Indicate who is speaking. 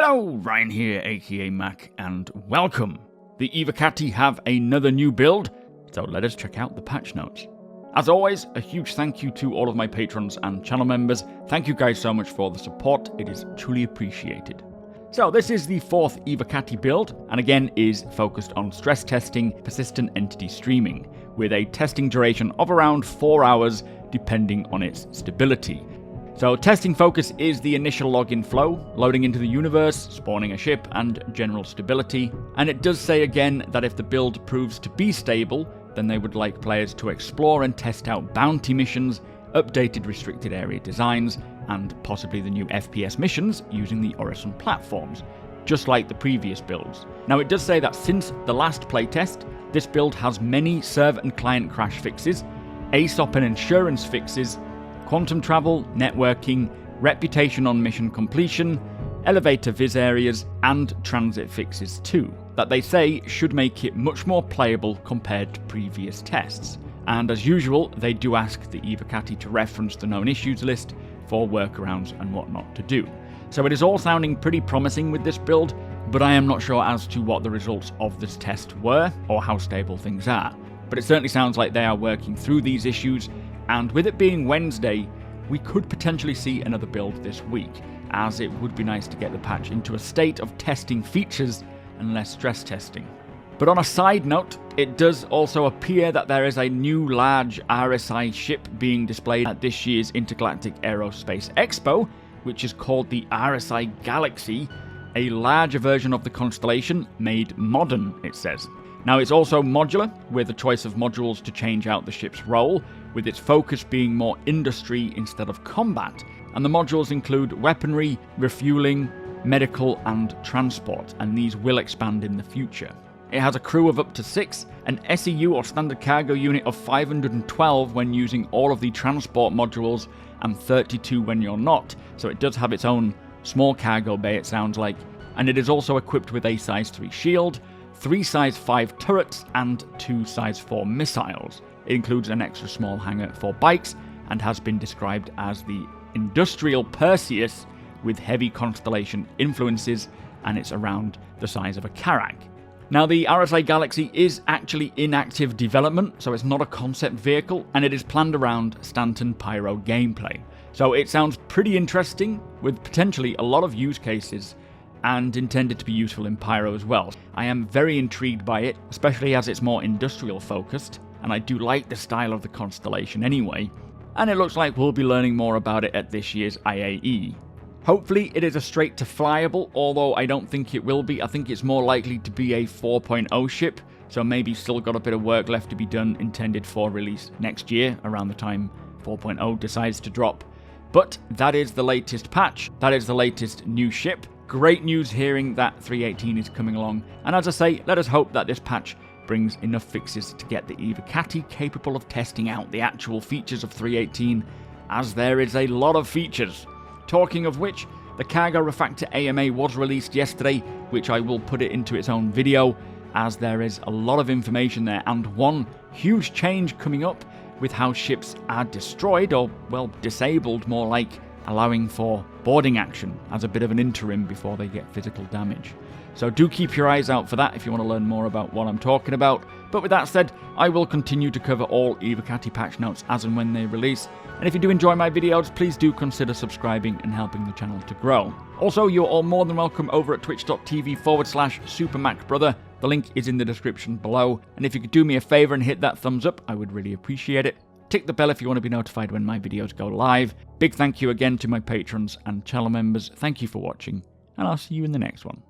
Speaker 1: Hello, Ryan here, aka Mac, and welcome. The Evocati have another new build, so let us check out the patch notes. As always, a huge thank you to all of my patrons and channel members. Thank you guys so much for the support, it is truly appreciated. So this is the fourth Evocati build, and again is focused on stress testing persistent entity streaming, with a testing duration of around 4 hours depending on its stability. So testing focus is the initial login flow, loading into the universe, spawning a ship, and general stability. And it does say again that if the build proves to be stable, then they would like players to explore and test out bounty missions, updated restricted area designs, and possibly the new FPS missions using the Horizon platforms, just like the previous builds. Now it does say that since the last playtest, this build has many server and client crash fixes, ASOP and insurance fixes, quantum travel, networking, reputation on mission completion, elevator viz areas, and transit fixes too, that they say should make it much more playable compared to previous tests. And as usual, they do ask the Evocati to reference the known issues list for workarounds and whatnot to do. So it is all sounding pretty promising with this build, but I am not sure as to what the results of this test were or how stable things are. But it certainly sounds like they are working through these issues, and with it being Wednesday, we could potentially see another build this week, as it would be nice to get the patch into a state of testing features and less stress testing. But on a side note, it does also appear that there is a new large RSI ship being displayed at this year's Intergalactic Aerospace Expo, which is called the RSI Galaxy, a larger version of the constellation made modern, it says. Now it's also modular, with a choice of modules to change out the ship's role, with its focus being more industry instead of combat, and the modules include weaponry, refueling, medical and transport, and these will expand in the future. It has a crew of up to 6, an SEU or standard cargo unit of 512 when using all of the transport modules, and 32 when you're not, so it does have its own small cargo bay it sounds like, and it is also equipped with a size 3 shield, 3 size 5 turrets, and 2 size 4 missiles. It includes an extra small hangar for bikes, and has been described as the industrial Perseus with heavy constellation influences, and it's around the size of a Carrack. Now the RSI Galaxy is actually in active development, so it's not a concept vehicle, and it is planned around Stanton Pyro gameplay. So it sounds pretty interesting, with potentially a lot of use cases, and intended to be useful in Pyro as well. I am very intrigued by it, especially as it's more industrial focused, and I do like the style of the constellation anyway, and it looks like we'll be learning more about it at this year's IAE. Hopefully it is a straight to flyable, although I don't think it will be. I think it's more likely to be a 4.0 ship, so maybe still got a bit of work left to be done, intended for release next year, around the time 4.0 decides to drop. But that is the latest patch, that is the latest new ship. Great news hearing that 3.18 is coming along, and as I say, let us hope that this patch brings enough fixes to get the Evocati capable of testing out the actual features of 3.18, as there is a lot of features. Talking of which, the Cargo Refactor AMA was released yesterday, which I will put it into its own video, as there is a lot of information there, and one huge change coming up with how ships are destroyed, or well, disabled more like, allowing for boarding action as a bit of an interim before they get physical damage. So do keep your eyes out for that if you want to learn more about what I'm talking about. But with that said, I will continue to cover all Evocati patch notes as and when they release. And if you do enjoy my videos, please do consider subscribing and helping the channel to grow. Also, you're all more than welcome over at twitch.tv/supermacbrother. The link is in the description below. And if you could do me a favor and hit that thumbs up, I would really appreciate it. Tick the bell if you want to be notified when my videos go live. Big thank you again to my patrons and channel members. Thank you for watching, and I'll see you in the next one.